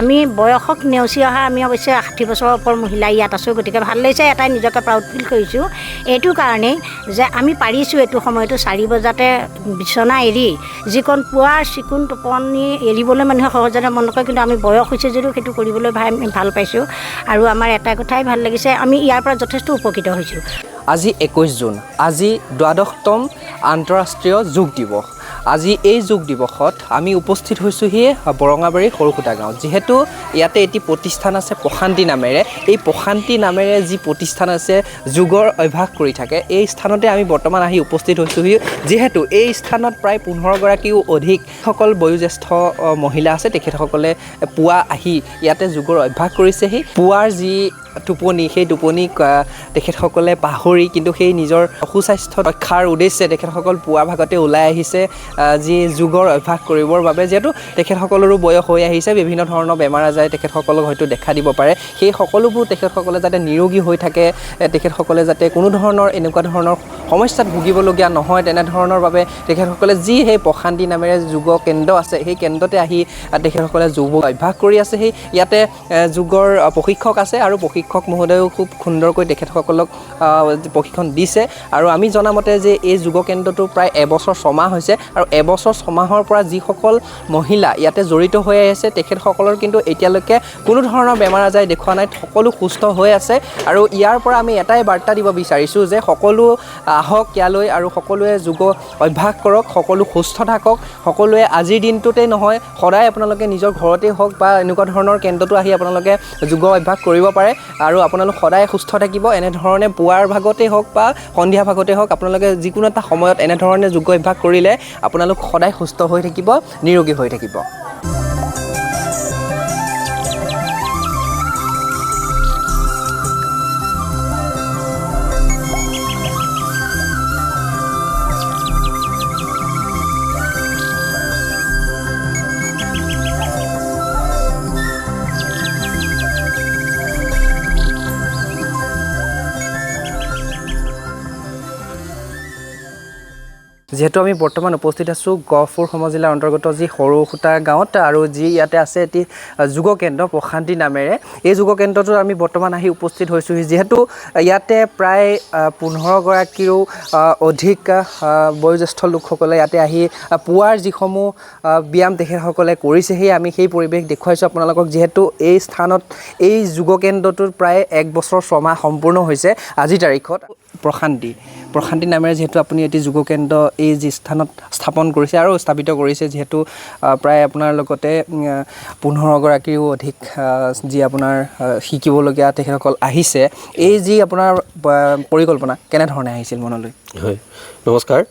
আমি বয়সক নেওচি অহা আমি অৱশ্যে 60 বছৰৰ ওপৰ মহিলা ইয়াত আছোঁ, গতিকে ভাল লাগিছে, এটাই নিজকে প্ৰাউড ফিল কৰিছোঁ এইটো কাৰণেই যে আমি পাৰিছোঁ এইটো সময়তো 4 বজাতে বিচনা এৰি যিকণ পুৱাৰ চিকুণ টোপনি এৰিবলৈ মানুহে সহজতে মন নকৰে, কিন্তু আমি বয়স হৈছে যদিও সেইটো কৰিবলৈ ভাল পাইছোঁ। আৰু আমাৰ এটা কথাই ভাল লাগিছে, আমি ইয়াৰ পৰা যথেষ্ট উপকৃত হৈছোঁ। আজি 21 জুন, আজি 12তম আন্তঃৰাষ্ট্ৰীয় যোগ দিৱস। আজি এই যোগ দিৱসত আমি উপস্থিত হৈছোঁহি বৰঙাবাৰী সৰুসুটা গাঁৱত। যিহেতু ইয়াতে এটি প্ৰতিষ্ঠান আছে প্ৰশান্তি নামেৰে, এই প্ৰশান্তি নামেৰে যি প্ৰতিষ্ঠান আছে যোগৰ অভ্যাস কৰি থাকে, এই স্থানতে আমি বৰ্তমান আহি উপস্থিত হৈছোঁহি। যিহেতু এই স্থানত প্ৰায় 15গৰাকীও অধিক সকল বয়োজ্যেষ্ঠ মহিলা আছে, তেখেতসকলে পুৱা আহি ইয়াতে যোগৰ অভ্যাস কৰিছেহি। পুৱাৰ যি টোপনি, সেই টোপনিক তেখেতসকলে পাহৰি কিন্তু সেই নিজৰ সুস্বাস্থ্য ৰক্ষাৰ উদ্দেশ্যে তেখেতসকল পুৱাৰ ভাগতে ওলাই আহিছে যি যোগৰ অভ্যাস কৰিবৰ বাবে। যিহেতু তেখেতসকলৰো বয়স হৈ আহিছে, বিভিন্ন ধৰণৰ বেমাৰ আজাৰে তেখেতসকলক হয়তো দেখা দিব পাৰে, সেই সকলোবোৰ তেখেতসকলে যাতে নিৰোগী হৈ থাকে, তেখেতসকলে যাতে কোনো ধৰণৰ এনেকুৱা ধৰণৰ সমস্যাত ভুগিবলগীয়া নহয়, তেনেধৰণৰ বাবে তেখেতসকলে যি সেই প্ৰশান্তি নামেৰে যোগ কেন্দ্ৰ আছে, সেই কেন্দ্ৰতে আহি তেখেতসকলে যোগ অভ্যাস কৰি আছে। সেই ইয়াতে যোগৰ প্ৰশিক্ষক আছে আৰু প্ৰশিক্ষক মহোদয়েও খুব সুন্দৰকৈ তেখেতসকলক প্ৰশিক্ষণ দিছে। আৰু আমি জনামতে যে এই যোগ কেন্দ্ৰটো প্ৰায় এবছৰ 6 মাহ হৈছে, আৰু এবছৰ 6 মাহৰ পৰা যিসকল মহিলা ইয়াতে জড়িত হৈ আছে তেখেতসকলৰ কিন্তু এতিয়ালৈকে কোনো ধৰণৰ বেমাৰ আজাৰ দেখুওৱা নাই, সকলো সুস্থ হৈ আছে। আৰু ইয়াৰ পৰা আমি এটাই বাৰ্তা দিব বিচাৰিছোঁ যে সকলো আহক ইয়ালৈ আৰু সকলোৱে যোগ অভ্যাস কৰক, সকলো সুস্থ থাকক, সকলোৱে আজিৰ দিনটোতেই নহয় সদায় আপোনালোকে নিজৰ ঘৰতেই হওক বা এনেকুৱা ধৰণৰ কেন্দ্ৰটো আহি আপোনালোকে যোগ অভ্যাস কৰিব পাৰে, আৰু আপোনালোক সদায় সুস্থ থাকিব। এনেধৰণে পুৱাৰ ভাগতেই হওক বা সন্ধিয়া ভাগতেই হওক আপোনালোকে যিকোনো এটা সময়ত এনেধৰণে যোগ অভ্যাস কৰিলে আপোনালোক সদায় সুস্থ হৈ থাকিব, নিৰোগী হৈ থাকিব। যিহেতু আমি বৰ্তমান উপস্থিত আছোঁ গহপুৰ সমজিলাৰ অন্তৰ্গত যি সৰুসুটা গাঁৱত, আৰু যি ইয়াতে আছে এটি যোগ কেন্দ্ৰ প্ৰশান্তি নামেৰে, এই যোগ কেন্দ্ৰটোত আমি বৰ্তমান আহি উপস্থিত হৈছোঁহি। যিহেতু ইয়াতে প্ৰায় 15গৰাকীৰো অধিক বয়োজ্যেষ্ঠ লোকসকলে ইয়াতে আহি পুৱাৰ যিসমূহ ব্যায়াম তেখেতসকলে কৰিছেহি, আমি সেই পৰিৱেশ দেখুৱাইছোঁ আপোনালোকক। যিহেতু এই স্থানত এই যোগ কেন্দ্ৰটোত প্ৰায় 1 বছৰ 6 মাহ সম্পূৰ্ণ হৈছে আজিৰ তাৰিখত। প্ৰশান্তি নামেৰে যিহেতু আপুনি এটি যোগ কেন্দ্ৰ এই যি স্থানত স্থাপন কৰিছে আৰু স্থাপিত কৰিছে, যিহেতু প্ৰায় আপোনাৰ লগতে 15গৰাকীৰো অধিক যি আপোনাৰ শিকিবলগীয়া তেখেতসকল আহিছে, এই যি আপোনাৰ পৰিকল্পনা কেনেধৰণে আহিছিল মনলৈ? হয়, নমস্কাৰ।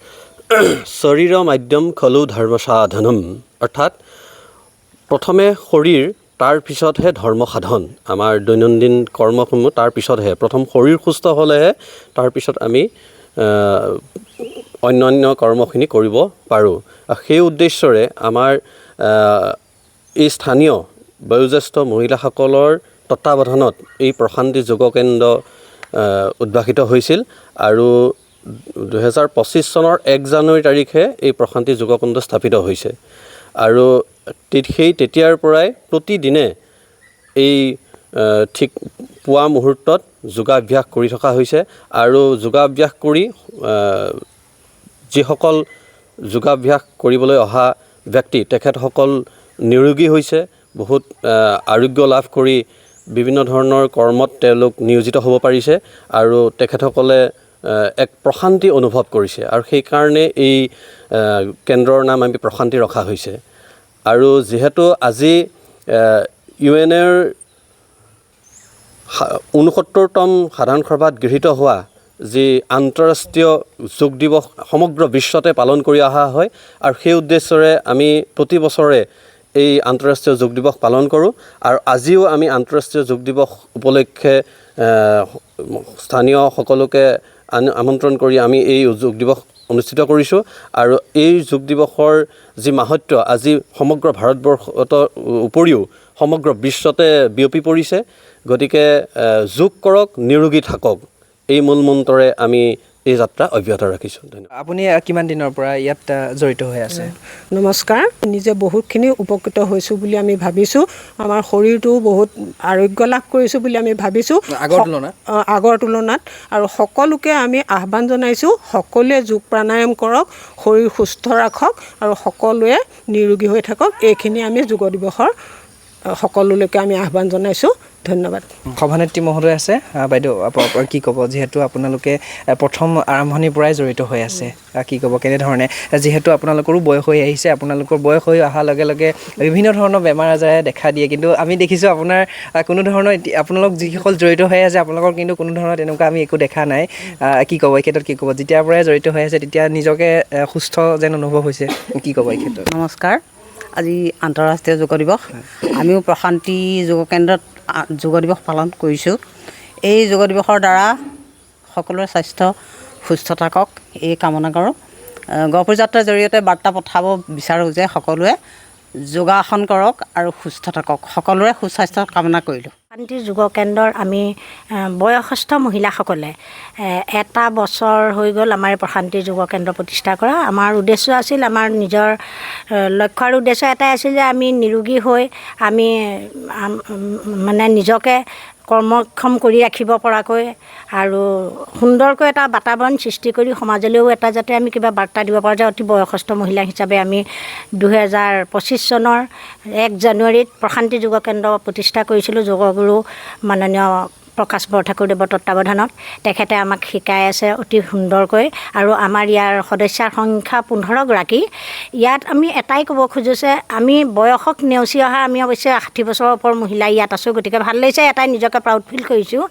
শৰীৰ মাধ্যম খলু ধৰ্ম সাধনম, অৰ্থাৎ প্ৰথমে শৰীৰ, তাৰ পিছতহে ধৰ্ম সাধন। আমাৰ দৈনন্দিন কৰ্মসমূহ তাৰ পিছতহে, প্ৰথম শৰীৰ সুস্থ হ'লেহে তাৰপিছত আমি অন্যান্য কৰ্মখিনি কৰিব পাৰোঁ। সেই উদ্দেশ্যৰে আমাৰ এই স্থানীয় বয়োজ্যেষ্ঠ মহিলাসকলৰ তত্বাৱধানত এই প্ৰশান্তি যোগ কেন্দ্ৰ উদ্ভাসিত হৈছিল, আৰু 2025 চনৰ 1 জানুৱাৰী তাৰিখে এই প্ৰশান্তি যোগ কেন্দ্ৰ স্থাপিত হৈছে। আৰু সেই তেতিয়াৰ পৰাই প্ৰতিদিনে এই ঠিক পুৱা মুহূৰ্তত যোগাভ্যাস কৰি থকা হৈছে। আৰু যোগাভ্যাস কৰি যিসকল যোগাভ্যাস কৰিবলৈ অহা ব্যক্তি তেখেতসকল নিৰোগী হৈছে, বহুত আৰোগ্য লাভ কৰি বিভিন্ন ধৰণৰ কৰ্মত তেওঁলোক নিয়োজিত হ'ব পাৰিছে, আৰু তেখেতসকলে এক প্ৰশান্তি অনুভৱ কৰিছে, আৰু সেইকাৰণে এই কেন্দ্ৰৰ নাম আমি প্ৰশান্তি ৰখা হৈছে। আৰু যিহেতু আজি UNৰ 69তম সাধাৰণ সভাত গৃহীত হোৱা যি আন্তঃৰাষ্ট্ৰীয় যোগ দিৱস সমগ্ৰ বিশ্বতে পালন কৰি অহা হয়, আৰু সেই উদ্দেশ্যৰে আমি প্ৰতি বছৰে এই আন্তঃৰাষ্ট্ৰীয় যোগ দিৱস পালন কৰোঁ। আৰু আজিও আমি আন্তঃৰাষ্ট্ৰীয় যোগ দিৱস উপলক্ষে স্থানীয় সকলোকে আমন্ত্ৰণ কৰি আমি এই যোগ দিৱস অনুষ্ঠিত কৰিছোঁ। আৰু এই যোগ দিৱসৰ যি মাহাত্ম্য আজি সমগ্ৰ ভাৰতবৰ্ষৰ উপৰিও সমগ্ৰ বিশ্বতে বিয়পি পৰিছে। গতিকে যোগ কৰক, নিৰোগী থাকক, এই মূল মন্ত্ৰৰে আমি এই যাত্ৰা অব্যাহত ৰাখিছোঁ। ধন্যবাদ। আপুনি কিমান দিনৰ পৰা ইয়াত জড়িত হৈ আছে? নমস্কাৰ। নিজে বহুতখিনি উপকৃত হৈছোঁ বুলি আমি ভাবিছোঁ। আমাৰ শৰীৰটো বহুত আৰোগ্য লাভ কৰিছোঁ বুলি আমি ভাবিছোঁ আগৰ তুলনাত। আৰু সকলোকে আমি আহ্বান জনাইছোঁ, সকলোৱে যোগ প্ৰাণায়াম কৰক, শৰীৰ সুস্থ ৰাখক আৰু সকলোৱে নিৰোগী হৈ থাকক। এইখিনি আমি যোগ দিৱসৰ সকলোলৈকে আমি আহ্বান জনাইছোঁ। ধন্যবাদ। সভানেত্ৰী মহোদয় আছে, বাইদেউ কি ক'ব, যিহেতু আপোনালোকে প্ৰথম আৰম্ভণিৰ পৰাই জড়িত হৈ আছে, কি ক'ব কেনেধৰণে, যিহেতু আপোনালোকৰো বয়স হৈ আহিছে, আপোনালোকৰ বয়স হৈ অহাৰ লগে লগে বিভিন্ন ধৰণৰ বেমাৰ আজাৰে দেখা দিয়ে, কিন্তু আমি দেখিছোঁ আপোনাৰ কোনো ধৰণৰ আপোনালোক যিসকল জড়িত হৈ আছে আপোনালোকৰ কিন্তু কোনো ধৰণৰ তেনেকুৱা আমি একো দেখা নাই। কি ক'ব এই ক্ষেত্ৰত, কি ক'ব, যেতিয়াৰ পৰাই জড়িত হৈ আছে তেতিয়া নিজকে সুস্থ যেন অনুভৱ হৈছে, কি ক'ব এই ক্ষেত্ৰত? নমস্কাৰ। আজি আন্তঃৰাষ্ট্ৰীয় যোগ দিৱস। আমিও প্ৰশান্তি যোগ কেন্দ্ৰত যোগ দিৱস পালন কৰিছোঁ। এই যোগ দিৱসৰ দ্বাৰা সকলোৰে স্বাস্থ্য সুস্থ থাকক এই কামনা কৰোঁ। গহপুৰ যাত্ৰাৰ জৰিয়তে বাৰ্তা পঠাব বিচাৰোঁ যে সকলোৱে যোগাসন কৰক আৰু সুস্থ থাকক। সকলোৰে সুস্বাস্থ্য কামনা কৰিলোঁ। প্ৰশান্তি যোগ কেন্দ্ৰৰ আমি বয়সস্থ মহিলাসকলে 1 বছৰ হৈ গ'ল আমাৰ প্ৰশান্তি যোগ কেন্দ্ৰ প্ৰতিষ্ঠা কৰা। আমাৰ উদ্দেশ্য আছিল, আমাৰ নিজৰ লক্ষ্য আৰু উদ্দেশ্য এটাই আছিল যে আমি নিৰোগী হৈ আমি মানে নিজকে কৰ্মক্ষম কৰি ৰাখিব পৰাকৈ আৰু সুন্দৰকৈ এটা বাতাবৰণ সৃষ্টি কৰি সমাজলৈও এটা যাতে আমি কিবা বাৰ্তা দিব পাৰোঁ যে অতি বয়সস্থ মহিলা হিচাপে আমি 2025 চনৰ 1 জানুৱাৰীত প্ৰশান্তি যোগ কেন্দ্ৰ প্ৰতিষ্ঠা কৰিছিলোঁ। যোগগুৰু মাননীয় প্ৰকাশ বৰঠাকুৰদেৱৰ তত্বাৱধানত তেখেতে আমাক শিকাই আছে অতি সুন্দৰকৈ, আৰু আমাৰ ইয়াৰ সদস্যাৰ সংখ্যা 15 গৰাকী। ইয়াত আমি এটাই ক'ব খোজোঁ যে আমি বয়সক নেওচি অহা, আমি অৱশ্যে 60 বছৰৰ ওপৰৰ মহিলা ইয়াত আছোঁ, গতিকে ভাল লাগিছে, এটাই নিজকে প্ৰাউড ফিল কৰিছোঁ।